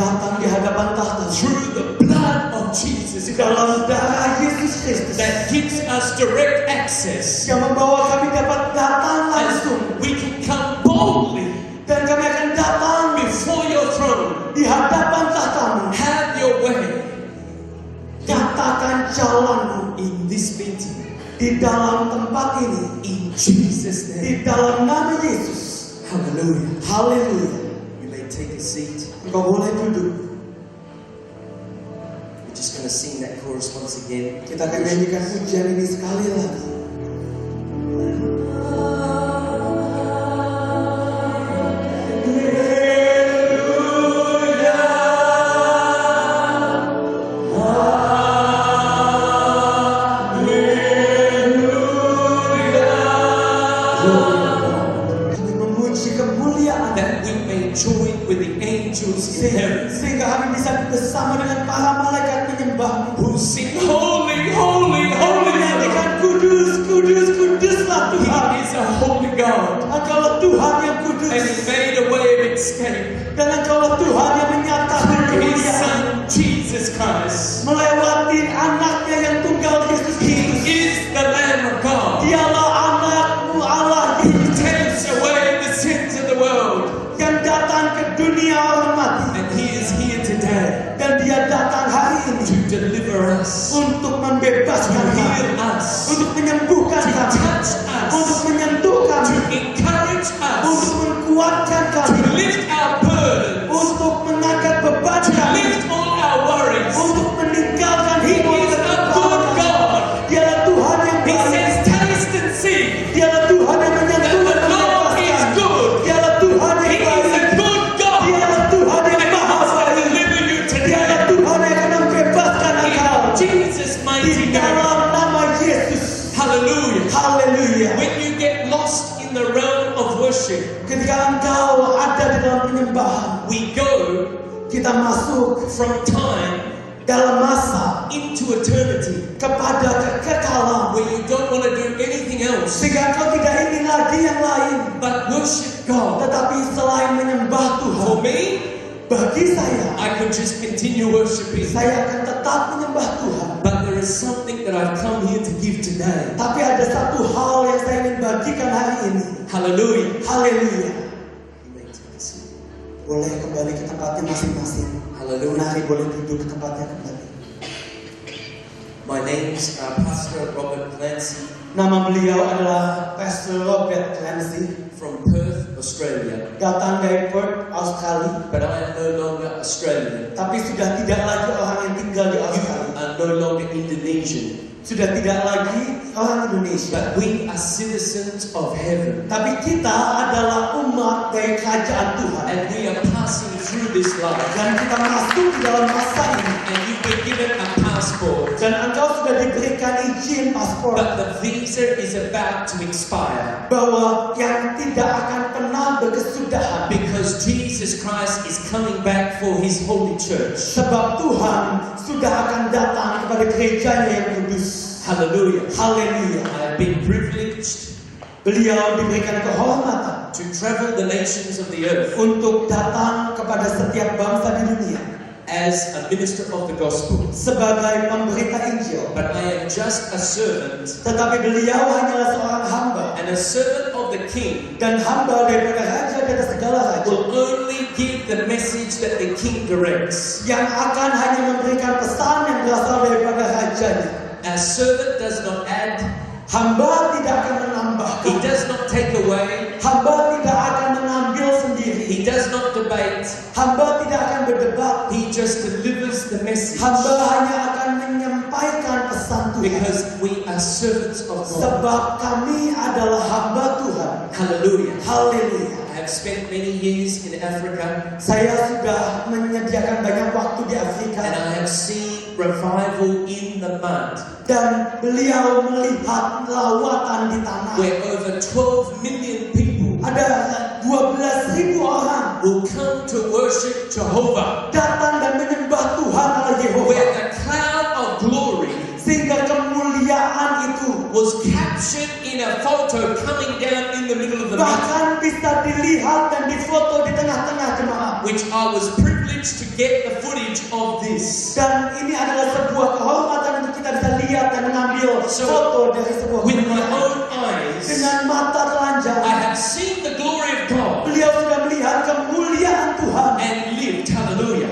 datang di hadapan tahta through the blood of Jesus dalam darah Yesus Kristus that gives us direct access. yang membawa kami dapat datang langsung, And we can come boldly dan kami akan datang before your throne. di hadapan tahtamu. Have your way Nyatakan jalanmu in this meeting. di dalam tempat ini, In Jesus' name. di dalam nama Yesus. Hallelujah. Haleluya. You may take a seat. Engkau boleh duduk. We're just going to sing that chorus once again. Kita akan nyanyikan pujian ini sekali lagi. Kami memuji kemuliaan That we may join with the angels in heaven sehingga kami bisa bersama dengan para malaikat menyembahmu. who sing holy, holy, holy. Menyanyikan kudus, kudus, kuduslah He Tuhan. is a holy God. Engkaulah Tuhan yang kudus. And He made a way of escape. Dan engkaulah Tuhan yang menyatakan His kemuliaan Son Jesus Christ. melewati anaknya yang tunggal Yesus He Kristus. is the Lamb of God. Dialah anakmu Allah Who takes away the sins of the world. yang datang ke dunia orang mati. And He is here today Dan dia datang hari ini to deliver us, untuk to membebaskan kami, heal us, untuk menyembuhkan to kami, touch untuk us, menyentuh to kami, encourage untuk us, menguatkan to kami, lift our burdens, untuk mengangkat beban to kami, lift all our worries. untuk meninggalkan He hidup is a dan good kami. God. Dialah Tuhan yang He baik. says, taste and see Dialah Tuhan yang that menyentuh the dan Lord is membebaskan. good. Dialah Tuhan He yang is baik. a good God. Dialah Tuhan yang And He maha wants to baik. deliver you Dialah today. Tuhan yang akan membebaskan engkau. In Jesus' Di mighty name. dalam nama Yesus. Hallelujah. Haleluya. When you get lost in the realm of worship, Ketika engkau ada di dalam penyembahan, we go kita masuk from time dalam masa into eternity, kepada kekekalan. where you don't want to do anything else Sehingga engkau tidak ingin lagi yang lain, but worship God. tetapi selain menyembah Tuhan. For me, Bagi saya, I could just continue worshiping. saya akan tetap menyembah Tuhan. But there is something that I've come here to give today. Tapi ada satu hal yang saya ingin bagikan hari ini. Hallelujah. Haleluya. You may take a seat. Boleh kembali ke tempatnya masing-masing. Hallelujah. Mari boleh duduk ke tempatnya kembali. My name's Pastor Robert Clancy Nama beliau adalah Pastor Robert Clancy, from Perth, Australia. datang dari Perth, Australia. But I am no longer Australian. Tapi sudah tidak lagi orang yang tinggal di You Australia. are no longer Indonesian. Sudah tidak lagi orang Indonesia. But we are citizens of heaven. Tapi kita adalah umat dari kerajaan Tuhan. And we are passing through this life. Dan kita masuk di dalam masa ini. And you've been given a passport. Dan engkau sudah diberikan izin paspor. But the visa is about to expire. Bahwa yang tidak akan pernah berkesudahan. Because Jesus Christ is coming back for His holy church. Sebab Tuhan sudah akan datang kepada gerejanya yang kudus. Hallelujah. Haleluya. I have been privileged Beliau diberikan kehormatan to travel the nations of the earth untuk datang kepada setiap bangsa di dunia as a minister of the gospel. sebagai pemberita Injil. But I am just a servant Tetapi beliau hanyalah seorang hamba and a servant of the King dan hamba daripada raja di atas segala raja will only give the message that the King directs. yang akan hanya memberikan pesan yang berasal daripada rajanya. A servant does not add, Hamba tidak akan he menambahkan. does not take away, Hamba tidak akan mengambil sendiri. he does not debate, Hamba tidak akan berdebat. he just delivers the message. Hamba hanya akan menyampaikan pesan Tuhan. Because we are servants of God. Sebab kami adalah hamba Tuhan. Hallelujah. Haleluya. I have spent many years in Africa Saya sudah menyediakan banyak waktu di Afrika. and I have seen revival in the mud Dan beliau melihat lawatan di tanah. where over 12 million people Ada 12.000 orang will come to worship Jehovah, datang dan menyembah Tuhan Allah Yehova. where the cloud of glory Sehingga kemuliaan itu was captured in a photo coming down in the middle of the meeting, bahkan bisa dilihat dan difoto di tengah-tengah jemaat. which I was privileged privilege to get the footage of this. Dan ini adalah sebuah kehormatan untuk kita bisa lihat dan mengambil foto dari sebuah With my kemuliaan. own eyes, Dengan mata telanjang, I have seen the glory of God beliau sudah melihat kemuliaan Tuhan and lived. Hallelujah.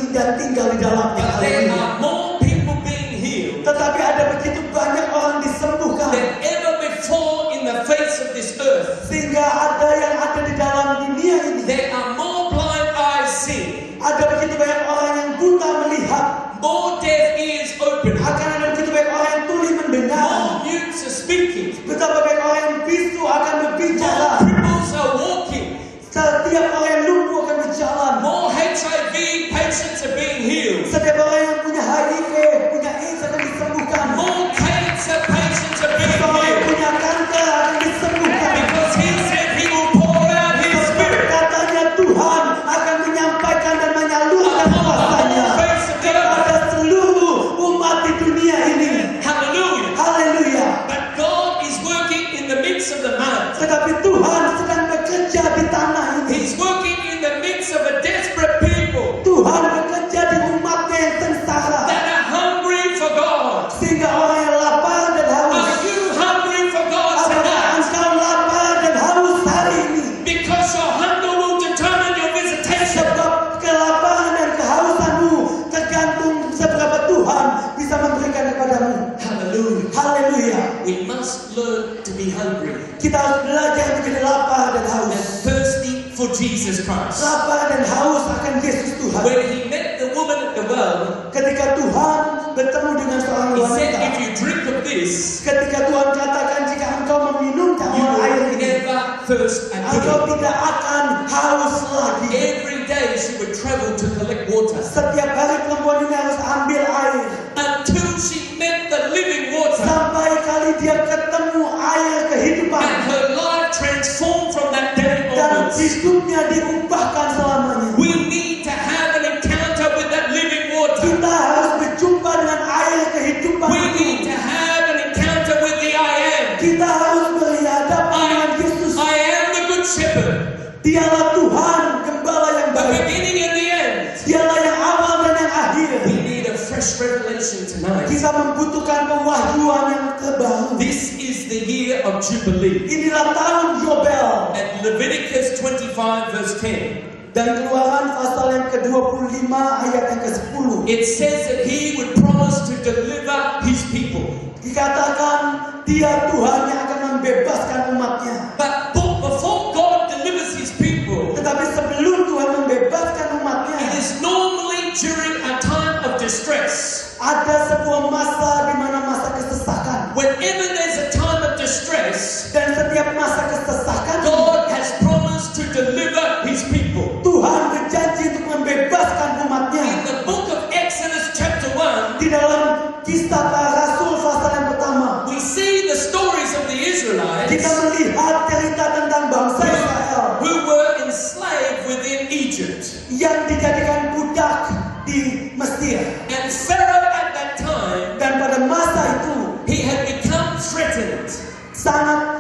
dan tinggal di dalamnya. But there Haleluya. are more people being healed Tetapi ada begitu banyak orang disembuhkan than ever before in the face of this earth. sehingga ada yang ada di dalam dunia ini. There are more blind eyes seeing, Ada begitu banyak orang yang buta melihat. more deaf ears opening, Akan ada begitu banyak orang yang tuli mendengar. more mutes are speaking, Betapa banyak orang yang bisu akan berbicara. more cripples are walking, Setiap orang yang lumpuh akan berjalan. more HIV patients are being healed, Setiap orang yang punya HIV, punya AIDS akan disembuhkan. more cancer patients are being Orang yang healed. punya kanker akan disembuhkan. Because he said he will pour out his spirit Katanya Tuhan akan menyampaikan dan menyalurkan upon the kuasanya whole face of the earth. kepada seluruh umat di dunia ini. Hallelujah. Haleluya. But God is working in the midst of the mud. Tetapi Tuhan sedang bekerja di tanah ini. He's working in the midst of a desperate people Tuhan bekerja di umatnya yang sengsara. that are hungry for God. Sehingga orang yang lapar dan haus. Are you hungry for God Apakah tonight? engkau lapar dan haus hari ini? Because your hunger will determine your visitation. Sebab kelaparan dan kehausanmu tergantung seberapa Tuhan bisa memberikan kepadamu. Hallelujah. Haleluya. We must learn to be hungry Kita harus belajar menjadi lapar dan and haus. thirsty for Jesus Christ. Lapar dan haus akan Yesus Tuhan. When he met the woman at the well, Ketika Tuhan bertemu dengan seorang he said, wanita, if you drink of this, ketika Tuhan katakan jika engkau meminum you tawar air will ini, never thirst engkau again. tidak akan haus lagi. Every day she would travel to collect water Setiap hari perempuan ini harus ambil air until she met the living water sampai kali dia ketemu air kehidupan and her life transformed from that day dan onwards. hidupnya diubahkan selamanya. We need to have an encounter with that living water. Kita harus berjumpa dengan air kehidupan We itu. need to have an encounter with the I am. Kita harus berhadapan dengan Yesus. I am the good shepherd, Dialah Tuhan, gembala yang the baik. beginning and the end. Dialah yang awal dan yang akhir. We need a fresh revelation tonight. Kita membutuhkan pewahyuan yang terbaru. This is the year of Jubilee. Inilah tahun Yobel. At Leviticus 25 verse 10, Dan Keluaran pasal yang ke-25 ayat yang ke-10. it says that he would promise to deliver his people. Dikatakan dia Tuhan yang akan membebaskan umatnya. But before God delivers his people, Tetapi sebelum Tuhan membebaskan umatnya, it is normally during a time of distress. ada sebuah masa di mana masa kesesakan. Whenever there's a time of distress, Dan setiap masa kesesakan, God has promised to deliver his people. Tuhan berjanji untuk membebaskan In umatnya. the book of Exodus chapter 1, Di dalam kisah para rasul pasal yang pertama, we see the stories of the kita Israelites melihat cerita tentang bangsa Israel who were enslaved within Egypt. yang dijadikan budak di Mesir. And Pharaoh at that time, Dan pada masa itu, he had become threatened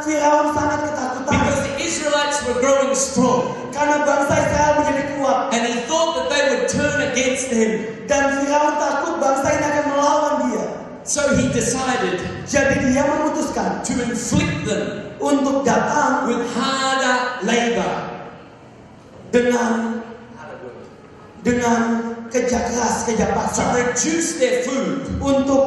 Firaun sangat ketakutan because the Israelites were growing strong. karena bangsa Israel menjadi kuat. And he thought that they would turn against him. Dan Firaun takut bangsa ini akan melawan dia. So he decided Jadi dia memutuskan to inflict them untuk datang with harder labor. dengan kerja keras, kerja To paksa reduce their food. untuk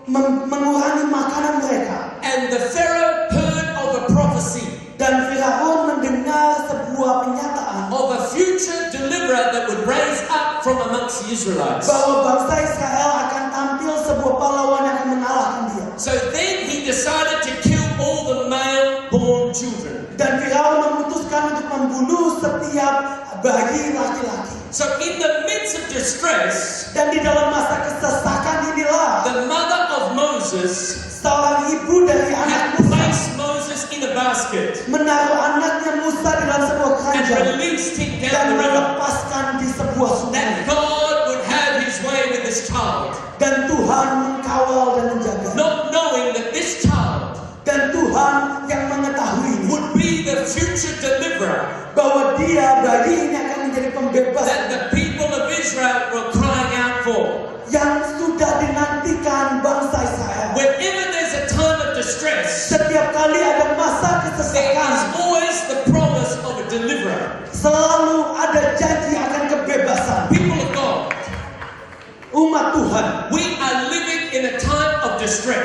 mengurangi makanan mereka. And the Pharaoh heard of a prophecy Dan Firaun mendengar sebuah penyataan of a future deliverer that would raise up from amongst the Israelites. bahwa bangsa Israel akan tampil sebuah pahlawan yang akan mengalahkan dia. So then he decided to kill all the male-born children. Dan Firaun memutuskan untuk membunuh setiap bayi laki-laki. So in the midst of distress, Dan di dalam masa kesesakan inilah the mother of Moses seorang ibu dari anak had Musa placed Moses in a basket menaruh anaknya Musa di dalam sebuah and keranjang released him dan down the river. melepaskan di sebuah sungai. That God would have his way with this child, Dan Tuhan mengkawal dan menjaga. not knowing that this child Dan Tuhan yang mengetahui would be the future deliverer bahwa dia bayi ini akan menjadi pembebas that the people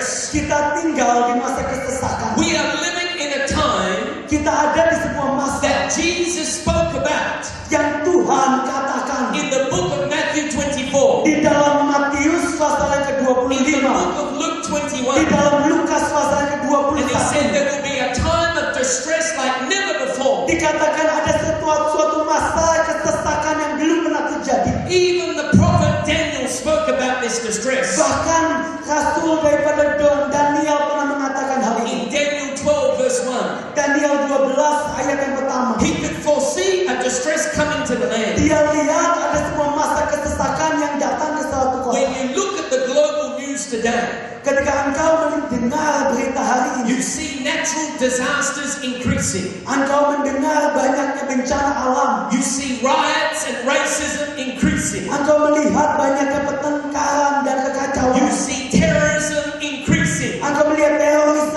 distress. Kita tinggal di masa kesesakan. We are living in a time Kita ada di sebuah masa that Jesus spoke about yang Tuhan katakan in the book of Matthew 24, di dalam Matius pasal yang in the book ke-25, of Luke di 21. dalam Lukas pasal yang And he said ke-21. there will be a time of distress like never before. Dikatakan ada suatu masa kesesakan yang belum pernah terjadi. Even the prophet Daniel spoke about this distress. Bahkan Rasul daripada Daniel pernah mengatakan hal ini. In Daniel 12 verse 1, Daniel 12 ayat yang pertama. he could foresee a distress coming to the land. Dia lihat ada sebuah masa kesesakan yang datang ke suatu When kota. you look at the global news today, Ketika engkau mendengar berita hari you ini, see natural disasters increasing. engkau mendengar banyaknya bencana alam. You see riots and racism increasing. Engkau melihat banyaknya pertengkaran dan You kekacauan. see terrorism increasing. Engkau melihat teroris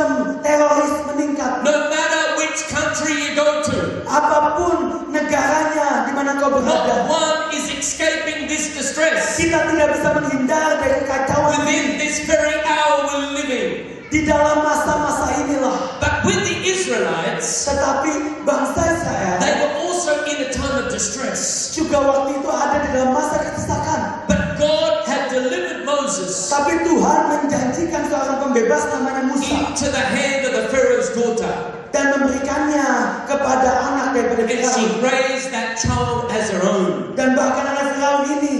meningkat. No matter which country you go to, Apapun negaranya di mana engkau not berada, one is escaping this distress. kita tidak bisa menghindar dari kekacauan Within this very hour we're living. di dalam masa-masa inilah. But with the Israelites, Tetapi bangsa Israel they were also in a time of distress. juga waktu itu ada di dalam masa kesesakan. But God had delivered Moses Tapi Tuhan menjanjikan seorang pembebas namanya Musa into the hand of the Pharaoh's daughter. dan memberikannya kepada anak daripada And she Firaun. raised that child as her own. Dan bahkan anak Firaun ini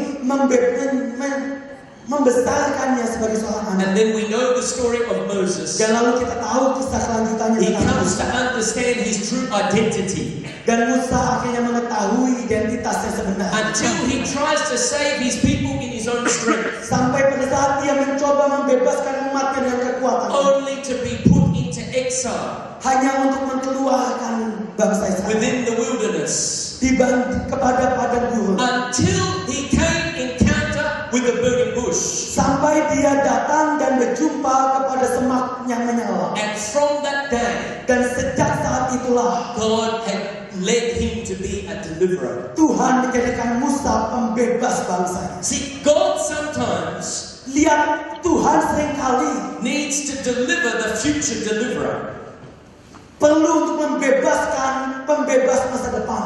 membesarkannya sebagai seorang anak. And then we know the story of Moses. Dan lalu kita tahu kisah selanjutnya He tentang comes Musa. to understand his true identity Dan Musa akhirnya mengetahui identitasnya sebenarnya. until he tries to save his people in his own strength, Sampai pada saat dia mencoba membebaskan umatnya dengan kekuatan. only to be put into exile Hanya untuk mengeluarkan bangsa Israel. within the wilderness, Kepada padang gurun. until he came encounter with a burning bush. Sampai dia datang dan berjumpa kepada semak yang menyala. And from that day, Dan sejak saat itulah God had led him to be a deliverer. Tuhan menjadikan Musa pembebas bangsa. See, God sometimes Lihat, Tuhan seringkali needs to deliver the future deliverer. perlu untuk membebaskan pembebas masa depan.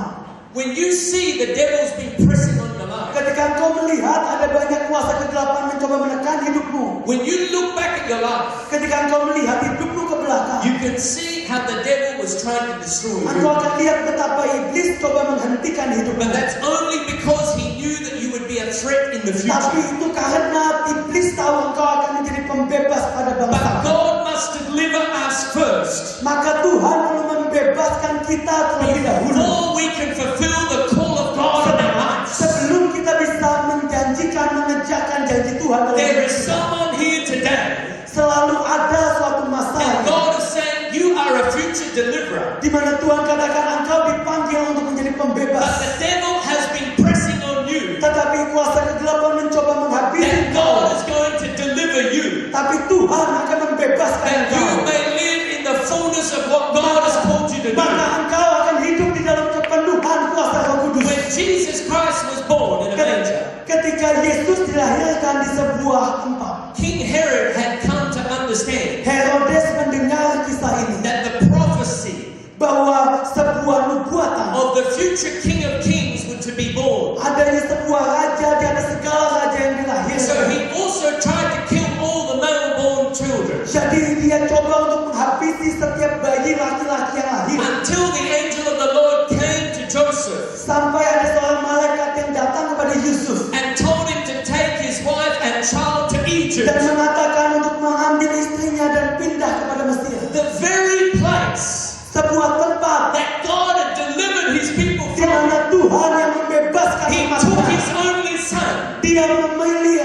When you see the devil's been pressing on your life, Ketika engkau melihat ada banyak kuasa kegelapan mencoba menekan hidupmu. when you look back at your life, Ketika engkau melihat hidupmu ke belakang. you can see how the devil was trying to destroy Engkau you. akan lihat betapa iblis coba menghentikan hidupmu. But that's only because he knew that you would be a threat in the Tapi future. itu karena iblis tahu engkau akan menjadi pembebas pada But bangsa. God must deliver us first Maka Tuhan perlu membebaskan kita terlebih dahulu. before we can fulfill the call of God in our lives. Sebelum kita bisa mengerjakan janji Tuhan dalam There hidup is kita. someone here today, Selalu ada suatu masa and God is saying you are a future deliverer. di mana Tuhan katakan engkau dipanggil untuk menjadi pembebas. But the devil has been pressing on you Tetapi kuasa kegelapan mencoba menghabisi that engkau. God is going to deliver you, Tapi Tuhan akan membebaskan that you engkau. may live in the fullness of what God has called you to do. Maka engkau akan hidup di dalam kepenuhan kuasa Roh Kudus. When Jesus Christ was born in a manger, Ketika Yesus dilahirkan di sebuah tempat, King Herod had come to understand Herodes mendengar kisah ini that the prophecy bahwa sebuah nubuatan of the future King of Kings was to be born. adanya sebuah raja di atas segala raja yang So dilahirkan. he also tried to kill all the male-born children Jadi dia coba untuk menghabisi setiap bayi laki-laki yang lahir. until the angel of the Lord came to Joseph Sampai ada seorang malaikat yang datang kepada Yusuf and told him to take his wife and child to Egypt, dan mengatakan untuk mengambil istrinya dan pindah kepada Mesir. the very place Sebuah tempat that God had delivered his people di from. mana Tuhan yang membebaskan He took umatnya. his only son Dia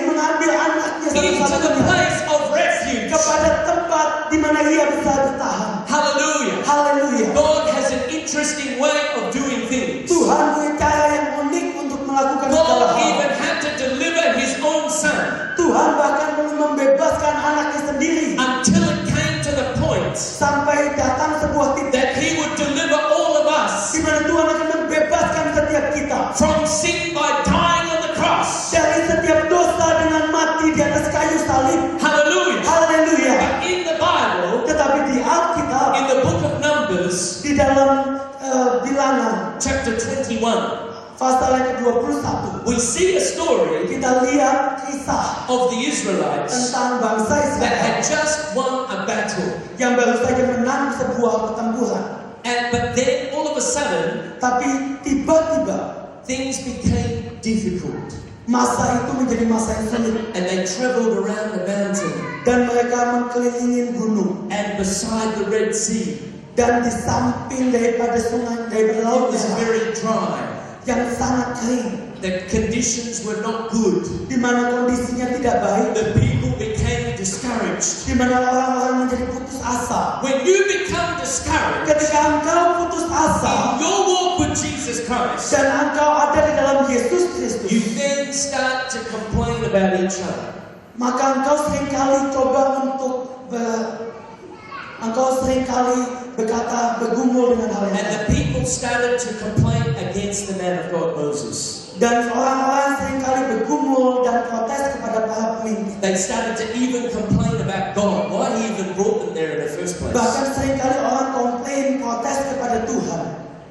mengambil anaknya into the satu-satunya place of refuge. kepada tempat di mana ia bisa bertahan. Hallelujah. Haleluya. God has an interesting way of doing things. Tuhan punya cara yang unik untuk melakukan segala God hal. even had to deliver his own son Tuhan bahkan perlu membebaskan anaknya sendiri until it came to the point sampai datang sebuah titik that he would deliver all of us di mana Tuhan akan membebaskan setiap kita from sin by dying on the cross. dari setiap dosa dengan mati di atas kayu salib. Hallelujah. Haleluya. But 21, pasal yang ke-21, we see a story kita lihat kisah of the Israelites tentang bangsa that Israel had just won a battle. yang baru saja menang sebuah pertempuran. But then all of a sudden, Tapi tiba-tiba things became difficult. masa itu menjadi masa yang sulit. And they traveled around the mountain Dan mereka mengelilingi gunung. and beside the Red Sea. Dan di samping daripada sungai, daripada It laut was Merah, very dry. yang sangat kering, The conditions were not good. di mana kondisinya tidak baik, The people became discouraged. di mana orang-orang menjadi putus asa. When you become discouraged Ketika engkau putus asa in your walk with Jesus Christ, dan engkau ada di dalam Yesus Kristus, you then start to complain about each other. maka engkau seringkali coba untuk bergumul dengan hal yang And the lain. people started to complain against the man of God, Moses. Dan orang-orang seringkali bergumul dan protes kepada para pemimpin. They started to even complain about God, why he even brought them there in the first place. Bahkan seringkali orang komplain, protes kepada Tuhan.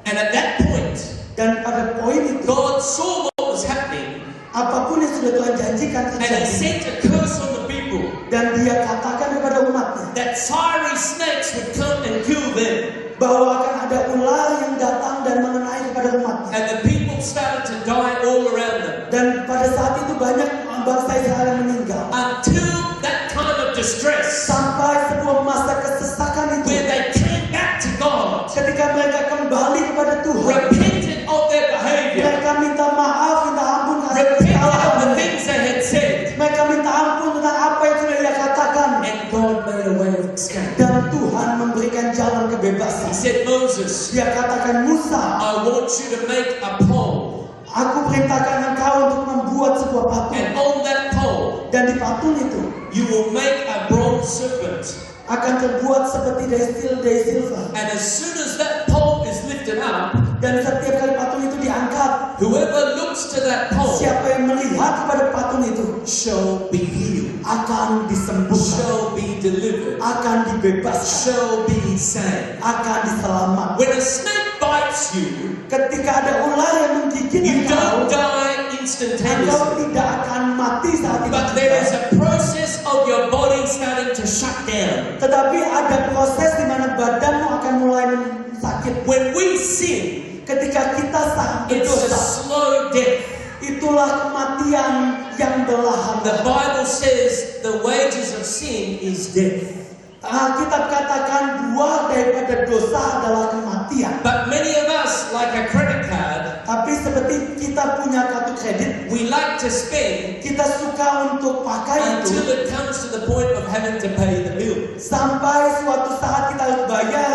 And at that point, Dan pada poin itu, God saw what was happening, apapun yang sudah Tuhan janjikan and he terjadi, sent a curse on the people dan dia katakan kepada umatnya that fiery snakes would come and kill them. bahwa akan ada ular yang datang dan mengenai kepada umatnya. And the people started to die all around them. Dan pada saat itu banyak bangsa Israel yang meninggal. Until that time of distress, Sampai sebuah masa kesesakan itu, where they came back to God, ketika mereka kembali kepada Tuhan, repented of their behavior, mereka minta maaf, minta ampun karena repented of kesalahan the mereka. things they had said, Mereka minta ampun tentang apa yang sudah ia katakan. and God made a way of escape. Dan Tuhan memberikan jalan kebebasan. He said, Moses, Dia katakan, Musa, I want you to make a pole, aku perintahkan engkau untuk membuat sebuah patung. and on that pole, Dan di patung itu you will make a bronze serpent. akan terbuat seperti dari silver. And as soon as that pole is lifted up, Dan setiap kali patung itu diangkat, whoever looks to that pole siapa yang melihat kepada patung itu shall be healed, akan disembuhkan, shall be delivered, akan dibebaskan, shall be saved. akan diselamatkan. When a snake bites you, Ketika ada ular yang menggigit you engkau, don't die engkau instantaneously. tidak akan mati saat itu But there is juga. a process of your body starting to shut down. Tetapi ada proses di mana badanmu akan mulai sakit. When we sin, Ketika kita sakit it's a dosa, slow death. itulah kematian yang The berlahan. Bible says the wages of sin is death. Alkitab katakan buah daripada dosa adalah kematian. But many of us, like a credit card, Tapi seperti kita punya kartu kredit, we like to spend kita suka untuk pakai until itu it comes to the point of having to pay the bill. sampai suatu saat kita harus bayar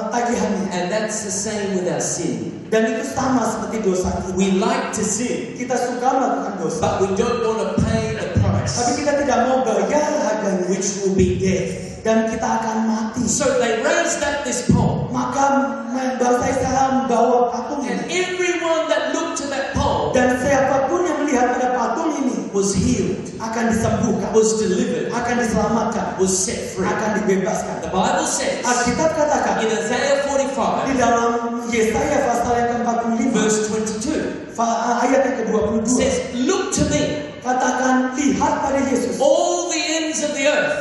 tagihannya. And that's the same with our sin. Dan itu sama seperti dosa kita. We like to sin, Kita suka melakukan dosa, but we don't want to pay the price, tapi kita tidak mau bayar harganya, which will be death. dan kita akan mati. So they raised up this pole, Maka bangsa Israel membawa patung and ini, everyone that looked to that pole dan siapapun yang melihat pada patung ini was healed, akan disembuhkan, was delivered, akan diselamatkan, was set free. akan dibebaskan. The Bible says Alkitab katakan in Isaiah di 45, dalam Yesaya pasal yang ke-45 verse 22, ayat yang ke-22, says, "Look to me, katakan, lihat pada Yesus, all the ends of the earth,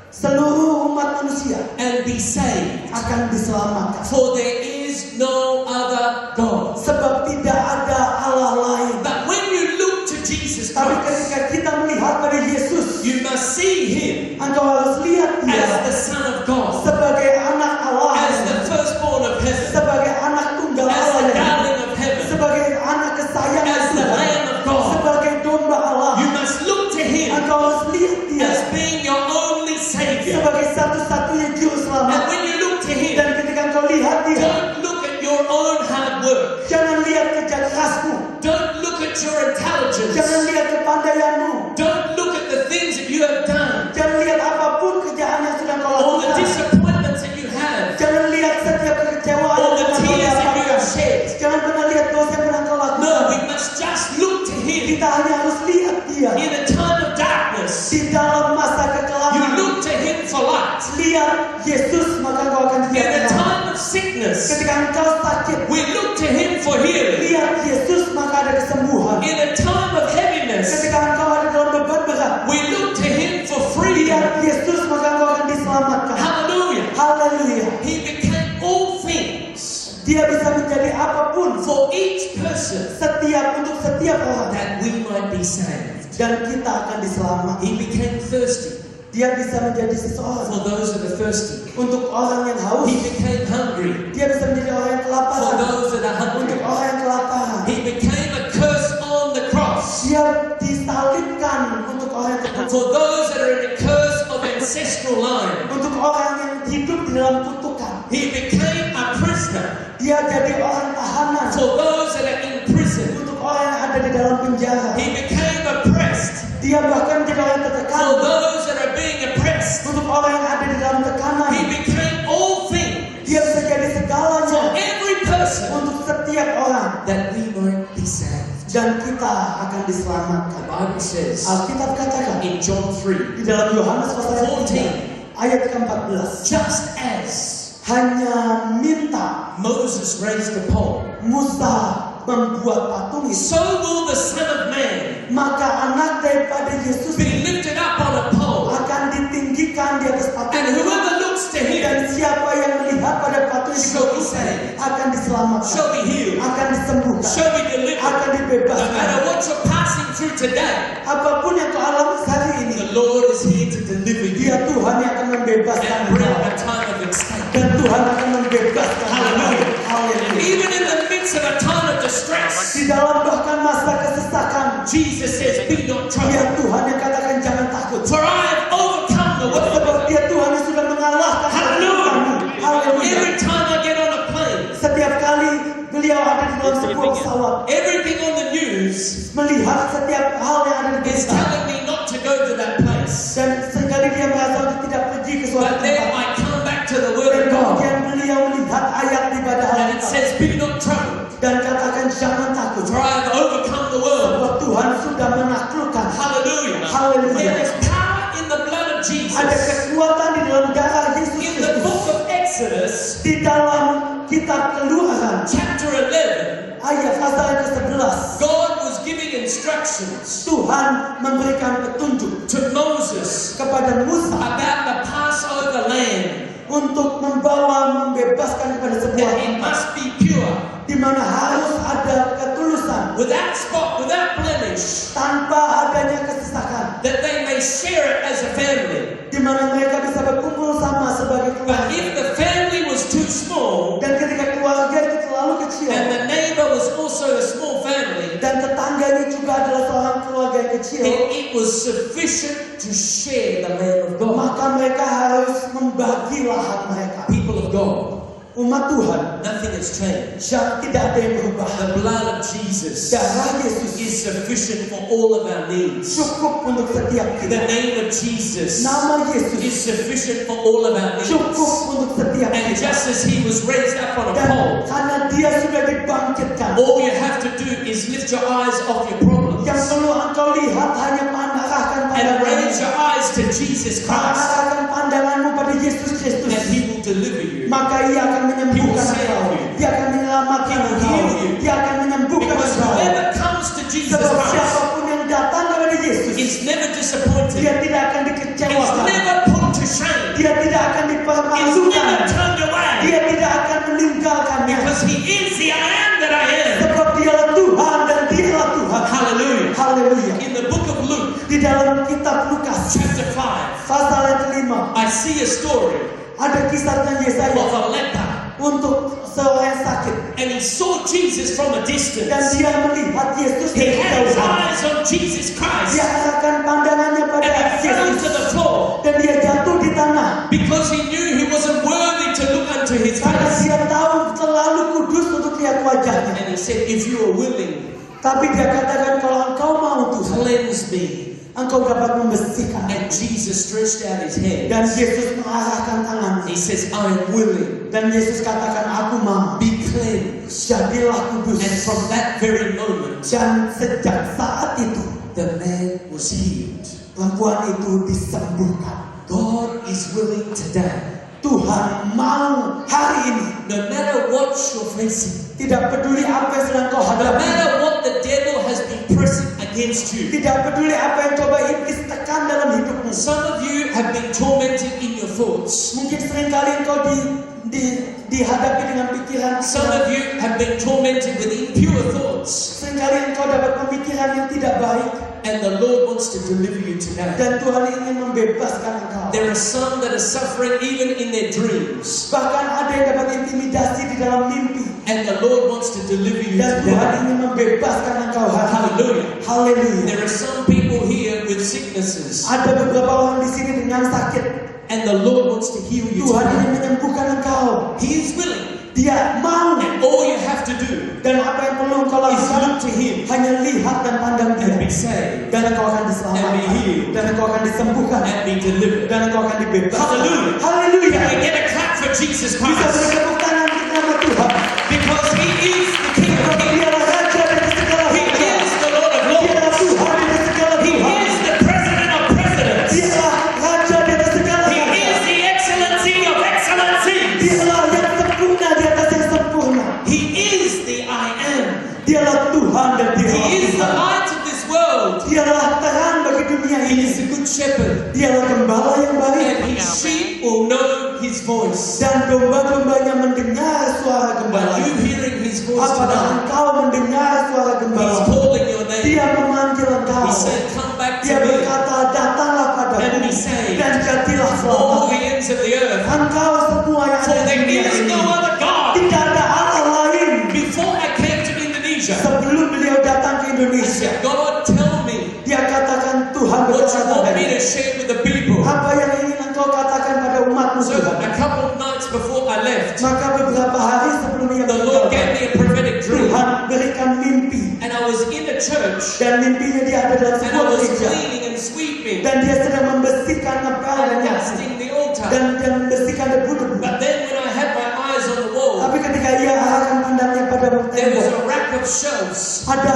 seluruh umat manusia and be saved, akan diselamatkan. for there is no other God." Sebab tidak ada Allah lain. But when you look to Jesus Tapi Christ, ketika kita melihat pada Yesus, you must see Him engkau harus lihat as Dia the Son of God, sebagai anak Allah, as the firstborn of heaven, sebagai anak tunggal as Allah, the darling of heaven, sebagai anak kesayangan as the Tuhan, Lamb of God. sebagai domba Allah. You must look to Him Engkau harus lihat Dia as being your only Savior. sebagai satu-satunya juru And selamat. when you look to Him, Dan ketika engkau lihat Dia, don't look at your own hard work. jangan lihat kerja kerasmu, Don't look at your intelligence. jangan lihat kepandaianmu, Don't look at the things that you have done jangan lihat apapun kerjaan yang sudah kau or the lakukan, disappointments that you have jangan lihat setiap kekecewaan or yang the pernah kau tears that you have dapatkan, shed. jangan pernah lihat dosa yang pernah kau lakukan. No, we must just look to Him. Kita hanya harus lihat Dia In a time of darkness, di dalam masa you kekelaman. look to Him for light. Lihat Yesus, maka kau akan In a dijadikan. time of sickness, sickness, Ketika engkau sakit, we look to Him for healing. lihat Yesus maka ada kesembuhan. In a time of heaviness, Ketika engkau ada dalam beban berat, we look to Him for freedom. lihat Yesus maka engkau akan diselamatkan. Hallelujah. Haleluya. He became all things Dia bisa menjadi apapun for each person untuk setiap orang that we might be saved. dan kita akan diselamatkan. He became thirsty Dia bisa menjadi seseorang for those that are thirsty. untuk orang yang haus. He became hungry Dia bisa menjadi orang yang for kelaparan those that are hungry. untuk orang yang kelaparan. He became a curse on the cross Dia disalibkan untuk orang yang terkutuk. for those that are in the curse of ancestral line. Untuk orang yang hidup di dalam kutukan. He became a prisoner Dia jadi orang tahanan for those that are in prison. untuk orang yang ada di dalam penjara. He became oppressed Dia bahkan menjadi orang yang tertekan for those that are being oppressed. untuk orang yang ada di dalam tekanan. He became all things Dia bisa jadi for segalanya every person untuk setiap orang that we might be saved. dan kita akan The diselamatkan. Bible says Alkitab katakan in John 3, di dalam Yohanes pasal 14, 3 ayat ke-14, just as hanya minta Moses raised a pole, Musa membuat patung itu, so will the Son of Man maka anak daripada Yesus be lifted up on a pole, akan ditinggikan di atas patung and itu. whoever looks to him Dan siapa yang melihat pada patung itu shall be saved, akan diselamatkan, shall be healed, akan disembuhkan, shall be delivered. akan No dibebaskan. matter what you're passing through today, Apapun yang kau alami hari ini, the Lord is here to deliver you Dia Tuhan yang akan membebaskan and bring engkau. a time of escape. Dan Tuhan akan membebaskan engkau. Hallelujah. Haleluya. Even in the midst of a time of distress, Di dalam bahkan masa kesesakan, Jesus says, be not Dia troubled, Tuhan yang katakan jangan takut. for I have overcome the world. Sebab Dia Tuhan yang sudah mengalahkan Hallelujah. ketakutanmu. Haleluya. Every time I get on a plane, Setiap kali beliau ada di dalam sebuah pesawat, everything on the news melihat setiap hal yang ada di is berita, telling me not to go to that place. dan seringkali dia merasa untuk tidak pergi ke suatu But then tempat. I come back to the Word Dan of God, kemudian beliau melihat ayat di pada and it Alkitab says, be not troubled, dan katakan jangan takut, for I have overcome the world. sebab Tuhan sudah menaklukkan. Hallelujah. Hallelujah. There is power in the blood of Ada Jesus. kekuatan di dalam darah Yesus In the book Kristus. of Exodus, Di dalam kitab Keluaran chapter 11, ayat pasal yang ke-11, God was giving instructions Tuhan memberikan petunjuk to Moses kepada Musa about the Passover lamb, untuk membebaskan kepada sebuah that it tempat must be pure, di mana harus ada ketulusan without spot, without blemish, tanpa adanya kesesakan, that they may share it as a family. di mana mereka bisa berkumpul sama sebagai But keluarga. if the family was too small, Dan ketika keluarga itu terlalu kecil and the neighbor was also a small family, dan tetangganya juga adalah seorang keluarga yang kecil, then it was sufficient to share the Lamb of God. maka mereka harus membagi lahan mereka. People of God, Umat Tuhan, nothing has changed. tidak ada yang berubah. The blood of Jesus Darah Yesus is sufficient for all of our needs. cukup untuk setiap The kita. name of Jesus Nama is Yesus sufficient for all of our cukup needs. untuk setiap And kita. just as he was raised up on a Dan pole, karena dia sudah dibangkitkan, all you have to do is lift your eyes off your problems yang perlu engkau lihat hanya mengarahkan and raise pandanganmu, your eyes to Jesus Christ, mengarahkan pandanganmu pada Yesus Kristus, and he will deliver you. maka ia akan menyembuhkan He will engkau, save you. dia akan menyelamatkan He will engkau, heal you. dia akan menyembuhkan Because engkau. whoever comes to Jesus Sebab Christ siapapun yang datang kepada Yesus, is never disappointed. dia tidak akan Is dikecewakan, never put to shame. dia tidak akan Is dipermalukan, never turned away. dia tidak akan meninggalkannya, Because he is the I am that I am. sebab dialah Tuhan dan dialah Tuhan. Hallelujah. Haleluya. In the book of Luke, Di dalam kitab Lukas chapter 5, pasal yang kelima, I see a story ada kisah tentang Yesaya of a leper. untuk seorang yang sakit, And he saw Jesus from a dan distance. dia melihat Yesus He dari had his jauh. eyes on Jesus Christ. Dia arahkan pandangannya pada And he fell Yesus to the floor dan dia jatuh di tanah because he knew he wasn't worthy to look unto his karena face. dia tahu terlalu kudus untuk lihat wajahnya. And he said, if you are willing, Tapi dia katakan kalau engkau mau Tuhan, cleanse me. engkau dapat membersihkan. And Jesus stretched out his hand. Dan Yesus mengarahkan tangannya. He says, I am willing. Dan Yesus katakan aku mau. Be cleansed. Jadilah kudus. And from that very moment, Dan sejak saat itu the man was healed. perempuan itu disembuhkan. God is willing today Tuhan mau hari ini, no matter what you're facing, tidak peduli apa yang sedang kau no hadapi, matter what the devil has been pressing against you. tidak peduli apa yang coba iblis tekan dalam hidupmu. Some of you have been tormented in your thoughts. Mungkin seringkali engkau dihadapi dengan pikiran. Some of you have been tormented with impure thoughts. Seringkali engkau dapat pemikiran yang tidak baik. And the Lord wants to deliver you today. Dan Tuhan ingin membebaskan engkau. There are some that are suffering even in their dreams. Bahkan ada yang dapat intimidasi di dalam mimpi. And the Lord wants to deliver you Dan Tuhan today. ingin membebaskan engkau hari ini. Hallelujah. Haleluya. There are some people here with sicknesses. Ada beberapa orang di sini dengan sakit. And the Lord wants to heal you Tuhan ingin today. menyembuhkan engkau. He is willing. Dia mau. And all you have to do Dan apa yang perlu engkau is lakukan look to Him hanya lihat dan pandang and be Dia. saved Dan engkau akan and be diselamatkan. healed Dan engkau akan disembuhkan. and be delivered. Dan engkau akan dibebaskan. Hallelujah. Haleluya. Can we get a clap for Jesus Bisa Christ? beri tepuk tangan untuk nama Tuhan. Because He is the King of Karena Kings. Dialah Raja dari segala He raja. is the Lord of Dialah Lords. Tuhan dari segala He Tuhan. is the President of Presidents. Dialah Raja dari segala He raja. is the excellency of excellencies. Dialah yang sempurna di atas yang sempurna. He is the I am. Dialah Tuhan dan He Dialah is the Tuhan. light of this world. Dialah terang bagi dunia He ini. is the good shepherd. Dialah gembala yang baik. And His sheep will know His voice. Dan domba-dombanya mendengar suara Are gembala. you hearing His voice Apakah tonight? engkau mendengar suara He's gembala? calling your name. Dia memanggil engkau. He said, "Come back Dia to me, berkata, datanglah and padaku be saved, dan jadilah all selamat. the ends of the earth. Engkau semua yang For ada di there dunia is ini. no other God." Tidak ada Allah lain. Before I came to Indonesia, Sebelum beliau datang ke I Indonesia, said, "God, tell me dia katakan Tuhan what you berkata want me to padanya, share with the people." apa yang ingin engkau katakan pada umatmu So Tuhan. a couple of nights before I left, Maka beberapa hari sebelum ia the Lord gave meninggalkan, me a prophetic dream, Tuhan berikan mimpi. and I was in a church, Dan mimpinya dia ada dalam and I sebuah was gereja. cleaning and sweeping Dan dia sedang membersihkan ngepel and dan nyapu. dusting the altar. Dan dia membersihkan debu-debu. But then when I had my eyes on the wall, Tapi ketika ia arahkan pandangnya pada there was tembok, a rack of shelves, ada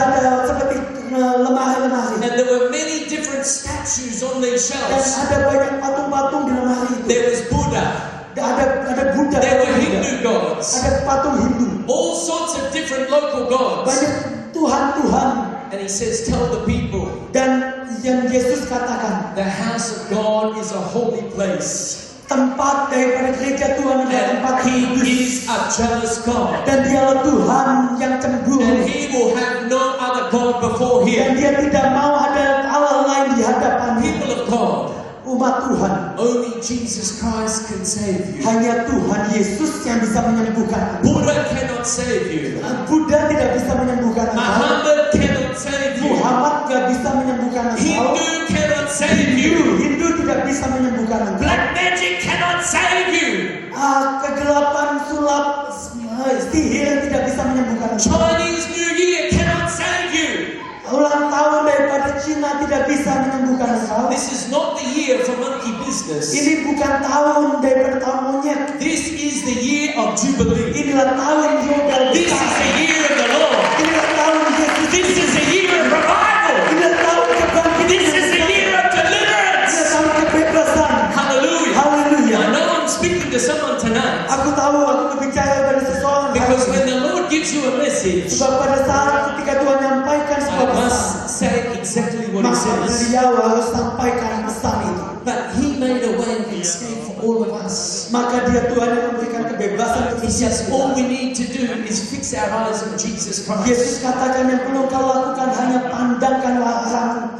seperti lemari-lemari. and there were many different statues on these Dan shelves. ada banyak patung-patung di lemari itu. There was Buddha, Ada Buddha, there were ada Hindu gods, patung Hindu. all sorts of different local gods. Banyak Tuhan-Tuhan. And He says, "Tell the people, Dan yang Yesus katakan, the house of God is a holy place, tempat daripada gereja Tuhan adalah tempat and yang He kudus. is a jealous God, Dan dialah Tuhan yang cemburu. and He will have no other God before Dan Him." dia tidak mau ada Allah lain di hadapannya. People of God, Umat Tuhan, only Jesus Christ can save you. hanya Tuhan Yesus yang bisa menyembuhkan. Buddha cannot save you. Buddha tidak bisa menyembuhkan engkau. Muhammad cannot save you. Muhammad tidak bisa menyembuhkan engkau. Hindu cannot save you. Hindu tidak bisa menyembuhkan engkau. Black magic cannot save you. Kegelapan sulap sihir tidak bisa menyembuhkan engkau. Chinese New Year cannot save you. Ulang tahun daripada Cina tidak bisa menyembuhkan engkau. This is not the year for monkey business. Ini bukan tahun daripada tahun monyet. This is the year of Jubilee. Inilah tahun Yobel This is besar. the year of the Lord. Inilah tahun Yesus. This is the year of revival. Inilah tahun kebangkitan. This is the year of deliverance. Inilah tahun kebebasan. Hallelujah. Haleluya. I know I'm speaking to someone tonight, Aku tahu aku berbicara pada seseorang. because hari when ini. the Lord gives you a message, Sebab pada saat ketika Tuhan menyampaikan I sebuah pesan, must say exactly what He maka says. beliau harus sampaikan pesan itu. But He made a way of escape for all of us. Maka dia Tuhan yang memberikan kebebasan untuk He setiap says all we kita. need to do is fix our eyes on Jesus Yesus Christ. katakan yang perlu kau lakukan hanya pandangkan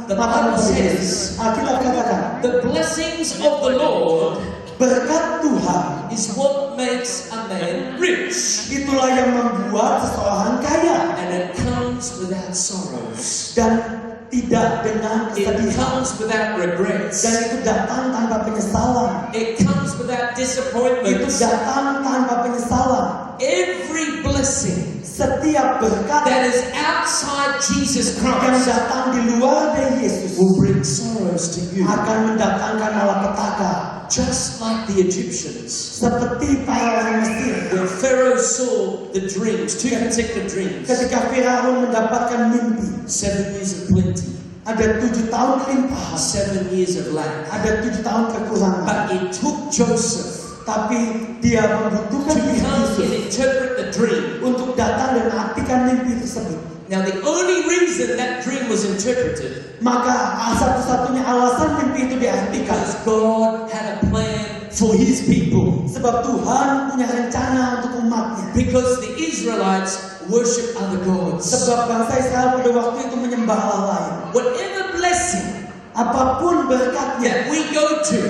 The matamu Bible kepada says, Yesus. Alkitab katakan, the blessings of the Lord berkat Tuhan is what makes a man rich, itulah yang membuat seseorang kaya and it comes without sorrows. dan tidak dengan It kesedihan. comes without regrets. Dan itu datang tanpa penyesalan. It comes without Itu disappointments. datang tanpa penyesalan. Every blessing Setiap berkat that is outside Jesus yang Christ datang di luar dari Yesus will bring sorrows to you, akan mendatangkan malapetaka. just like the Egyptians. Seperti para orang Mesir. When Pharaoh saw the dreams, two consecutive dreams, Ketika Firaun mendapatkan mimpi, 7 years of plenty, ada 7 tahun kelimpahan, 7 years of lack. ada 7 tahun kekurangan. But it took Joseph Tapi dia membutuhkan to come Yesus and interpret the dream. untuk datang dan artikan mimpi tersebut. Now, the only reason that dream was interpreted Maka satu-satunya alasan mimpi itu diartikan was God had a plan for His people. sebab Tuhan punya rencana untuk umatnya. Because the Israelites worship other gods. Sebab bangsa Israel pada waktu itu menyembah Allah lain. Whatever blessing Apapun berkatnya that we go to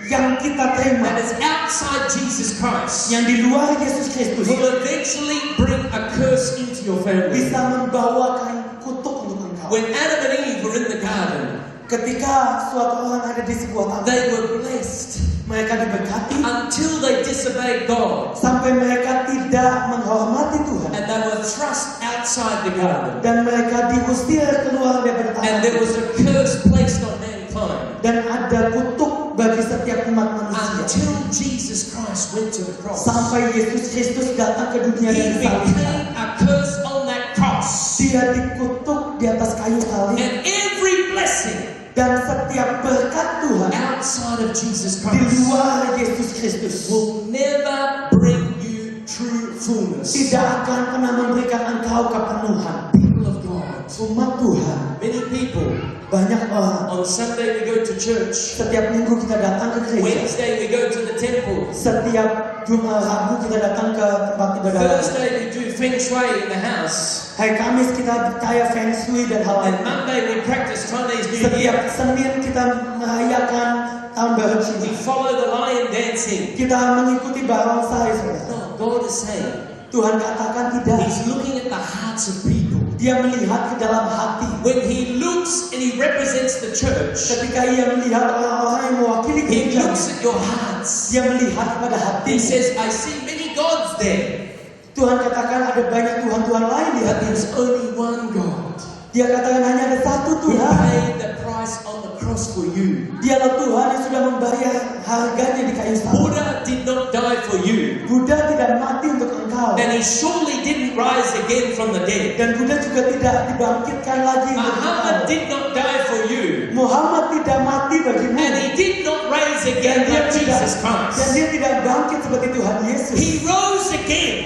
yang kita terima, that is outside Jesus Christ yang di luar Yesus Kristus, will eventually bring a curse into your family. bisa membawakan kutuk untuk engkau. When Adam and Eve were in the garden, Ketika suatu orang ada di sebuah taman, they were blessed mereka diberkati until they disobeyed God sampai mereka tidak menghormati Tuhan, and they were thrust outside the garden. dan mereka diusir keluar dari And there taman, was a curse placed on mankind dan ada kutuk bagi setiap umat manusia. until Jesus Christ went to the cross. Sampai Yesus Kristus datang ke dunia He dan disalibkan. became a curse on that cross. Dia dikutuk di atas kayu salib, And every blessing dan setiap berkat Tuhan outside of Jesus di Christ luar Yesus Kristus will never bring you true fullness. tidak akan pernah memberikan engkau kepenuhan. People of God, Umat Tuhan, many people, banyak orang, on Sunday we go to church, setiap minggu kita datang ke gereja, Wednesday we go to the temple, setiap Rabu kita datang ke tempat ibadah, Thursday we do feng shui in the house, hari Kamis kita percaya feng shui dan hal and lain. Monday we practice Chinese New Setiap Year. Senin kita merayakan tahun baru We Cina. follow the lion dancing. Kita mengikuti barongsai, saudara. No, God is saying, Tuhan katakan tidak. He's looking at the hearts of people. Dia melihat ke dalam hati. When He looks and He represents the church, Ketika ia melihat orang-orang yang mewakili He gereja, looks at your hearts. dia melihat kepada He hati. says, I see many gods there, Tuhan katakan ada banyak Tuhan-Tuhan lain di but hati. there's only one God Dia katakan hanya ada satu who Tuhan. paid the price on the cross for you. Dialah Tuhan yang sudah membayar harganya di kayu salib. Buddha did not die for you, Buddha tidak mati untuk engkau, and he surely didn't rise again from the dead. dan Buddha juga tidak dibangkitkan lagi untuk Muhammad engkau. did not die for you, Muhammad tidak mati bagimu, and he did not rise again like Jesus dan Christ. dia tidak bangkit seperti Tuhan Yesus. He rose again.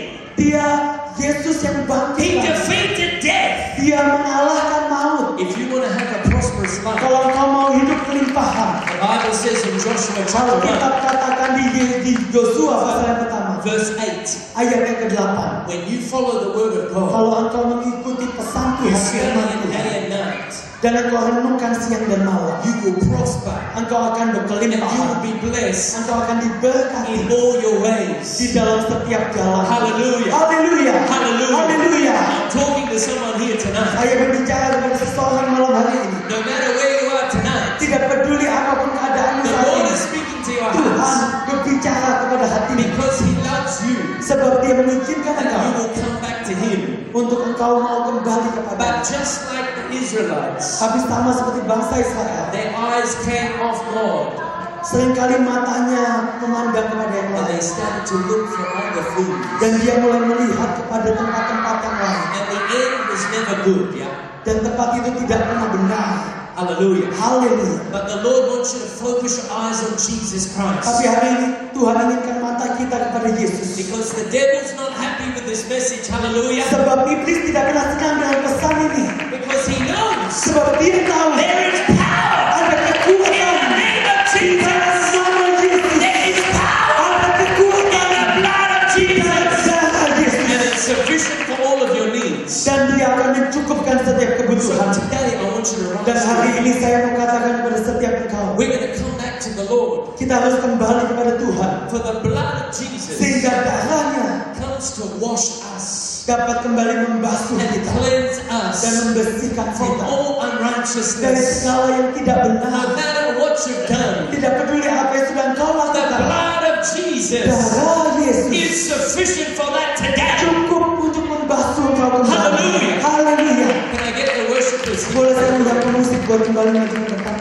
Dia Yesus yang He bangkit lagi. defeated death. Dia mengalahkan maut. If you want to have a prosperous life, Kalau engkau mau hidup kelimpahan, the Bible says in Joshua chapter Alkitab katakan di Yosua pasal yang pertama 1, verse 8, ayat yang ke-8, when you follow the word of God, kalau engkau mengikuti pesan you Tuhan firman study it Tuhan, day and night, dan engkau renungkan siang dan malam, you will prosper engkau akan and you berkelimpahan, will be blessed engkau akan diberkati in all your ways. di dalam setiap jalan. Hallelujah. Haleluya. Hallelujah. Haleluya. I'm talking to someone here tonight. Saya berbicara dengan seseorang malam hari ini. No matter where you are tonight, Tidak peduli apapun keadaanmu the saat Lord ini, is speaking to your Tuhan heart berbicara kepada hatimu, because He loves you sebab Dia mengizinkan and you engkau will come back to Him. untuk engkau mau kembali kepada. But just like the Israelites, Habis sama seperti bangsa Israel, their eyes came off God seringkali matanya memandang kepada yang and they lain, started to look for other things. dan dia mulai melihat kepada tempat-tempat yang lain, And the end was never good, yeah? dan tempat itu tidak pernah benar. Hallelujah. Haleluya. But the Lord wants you to focus your eyes on Jesus Christ. Tapi hari ini Tuhan inginkan mata kita kepada Yesus, Because the devil's not happy with this message. Hallelujah. sebab iblis tidak pernah senang dengan pesan ini, Because he knows sebab dia tahu there is power ada in the kekuatan name of di dalam Jesus. nama Yesus, There is power ada in kekuatan the blood of di dalam Jesus. darah Yesus, And it's sufficient for all of your needs. dan dia akan mencukupkan setiap So kebutuhan. today I want you to Dan rise. hari ini saya mau katakan kepada setiap engkau, We're going to come back to the Lord. kita harus kembali kepada Tuhan, For the blood of Jesus sehingga darahnya comes to wash us dapat kembali membasuh and kita cleanse dan us membersihkan from kita all dari unrighteousness. segala yang tidak No benar. matter what you've done, Tidak peduli apa yang sudah engkau the lakukan, blood of Jesus darah Yesus is sufficient for that today. cukup untuk membasuh engkau kembali. Haleluya. Haleluya. Can I get the worshipers? Boleh saya melihat pemusik buat kembali maju ke depan?